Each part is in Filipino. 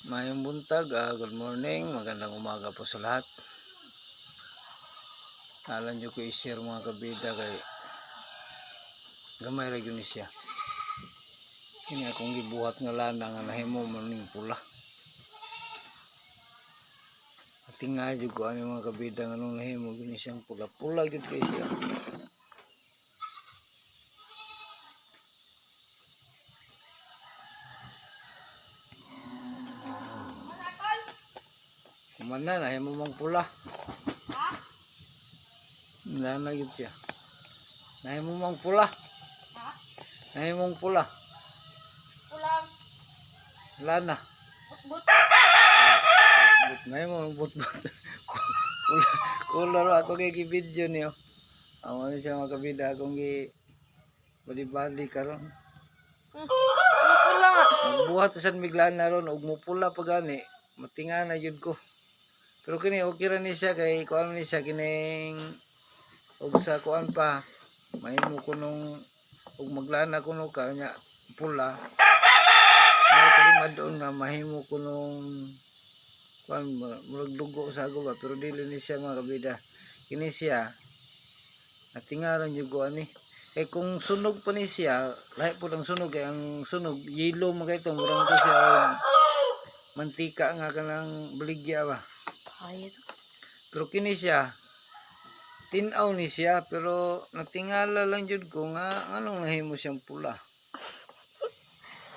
Mayong buntag, good morning, magandang umaga po sa lahat. Alam nyo ko i-share mga kabida kay gamay ra gyud ni siya. Kini akong gibuhat nga lana nga nahimo maning pula. Tingay jud ko ani mga kabida nga nung nahimo gyud ni siyang pula-pula gyud kay siya. Kumana nahimo mang pula. Lana gyud siya. Nahimo mang pula. Nahimong pula. Pulang. Lana. But. Nahimong but-but. Kulor ako kay gi-video niyo. Amo ni siya mga kabida akong gi bali-bali karon. Pula nga. Buhat sad miglana ron ug mupula pa gani. Matinga na jud ko. Pero kini okay ra ni siya kay kuan ni siya kining og sa kuan pa mahimo kunong ug maglana kuno ka nya pula. Ay kani madon nga mahimo kunong kuan murag dugo sa ago ba pero dili ni siya mga kabida. Kini siya natingaran jud ko ani. Kay kung sunog pa ni siya, lahi po ang sunog kay ang sunog yelo mo kay itong murang to siya mantika nga kanang baligya ba. Pero kini siya tinaw ni siya pero natingala lang jud ko nga anong nahimo siyang pula.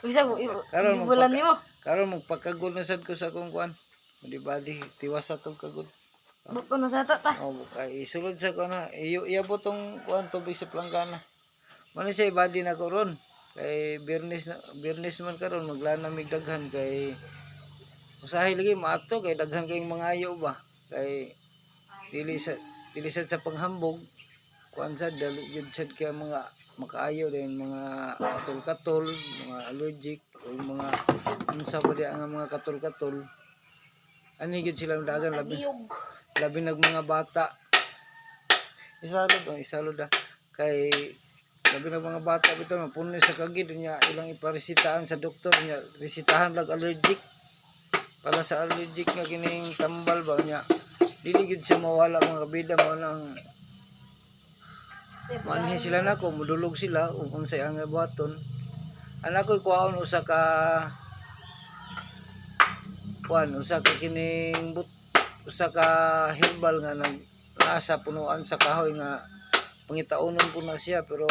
Bisa Karon bulan nimo. Karon magpakagod na sad ko sa akong kuan. Di ba di tiwas atong kagod. Buko na sa ta. Oh, kay isulod sa kuan iabot tong kuan tubig sa planggana. Mano siya ibadi na ko ron. Kay Biyernes man karon maglana mig daghan kay usahay lagi maato kay daghan kay mga ayo ba. Kay dili sad sa panghambog kuan sad dali jud sad kay mga makaayo din mga katol-katol, mga allergic o mga unsa pa diya nga mga katol-katol. Ani gid sila dagan labi nag mga bata. Isalod kay labi nag mga bata bitaw mapuno sa kagid niya ilang iparesitaan sa doktor niya resitahan lag allergic para sa allergic nga kining tambal ba niya dili gid siya mawala mga kabida mo nang manhi sila nako modulog sila ug unsay ang buhaton anak ko kuhaon usa ka kining usa ka herbal nga nasa punuan sa kahoy nga pangitaunon po na siya pero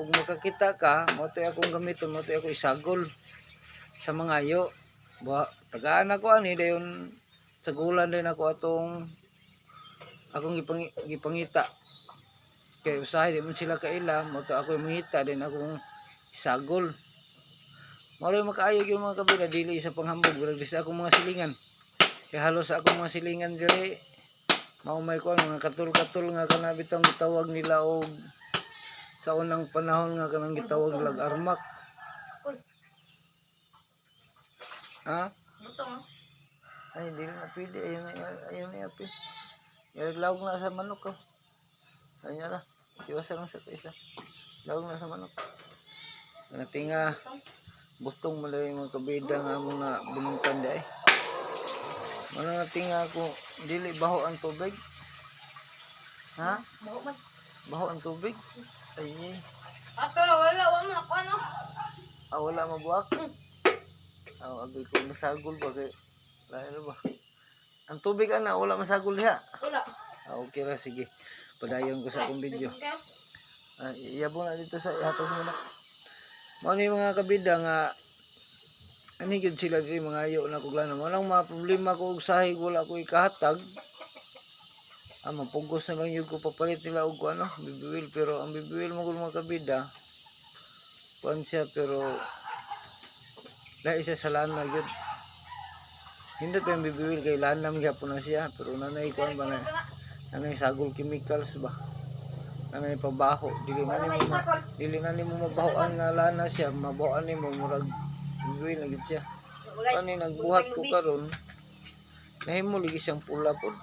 ug makakita ka mo to akong gamiton mo to ako isagol sa mga ayo tagaan ako ani dayon sagulan din ako akong gipangita kay usahay di man sila kaila mo to ako mangita din akong isagol mao makaayo gyud mga kabila dili sa panghambog pero sa akong mga silingan kay halos sa akong mga silingan diri mao may kuan mga katul-katul nga kana bitong gitawag nila og sa unang panahon nga kanang gitawag lag armak. Ha? Butong. Ay dili na pwede ayun na api. Lawag na sa manok ko. Kanya ra. Iwasan lang sa isa. Lawag na sa manok. Natinga butong malay mga kabida nga mga binungtan di ay. Ano natinga ako dili baho ang tubig. Ha? Baho ang tubig. Ay. Ato wala mo ako ano. Wala mabuak. Abi ko masagol ba kay lain ba? Ang tubig ana wala masagol diha. Wala. Okay ra sige. Padayon ko sa akong video. Iyabo na dito sa ihatos mo na. Mao ni mga kabida nga ani gid sila diri mga ayo na kuglana. Mo lang mga problema ko og sahig wala ko ikahatag. Mapugos na lang yun ko papalit nila og ano, bibiwil pero ang bibiwil mo kung mga kabida kuan siya pero dahil siya sa lana yun hindi pa yung bibiwil kay lanam gyapon na siya pero nanay kuan ba na nanay sagol chemicals ba nanay pabaho dili na nimo mabahoan nga lana siya mabahoan nimo murag bibiwil na gyud siya ani nagbuhat ko karon nahimo ligi siyang pula pod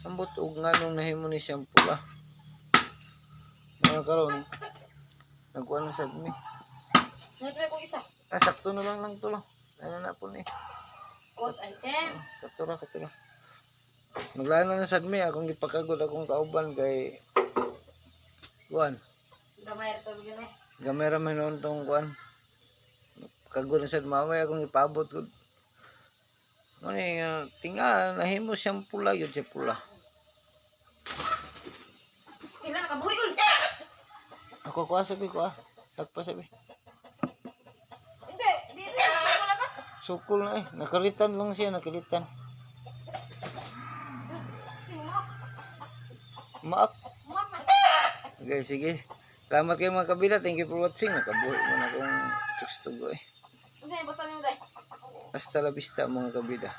ambot og nganong nahimo ni siyang pula mga karon nagkuan sa mi Nagtry ko isa. sakto na lang to lang Ano na po ni? Good item. Katura. Naglano na sad mi akong gipakagod akong kauban kay kuan. Gamay ito bigyan eh. Gamera man noon tong kuan. Kagod na sad mamay akong ipabot gud. Mani tinga nahimo siyang pula yun siya pula. Kailan ka buhay ko. Ako sabi ko tagpa sabi. Hindi, ako lagot. Sukol na nakalitan lang siya nakalitan. Maak. Sige. Salamat kayo mga kabila. Thank you for watching. Nakabuhi mo na akong chokes tugo Kasi botan mo dai. Hasta la vista mga kabila.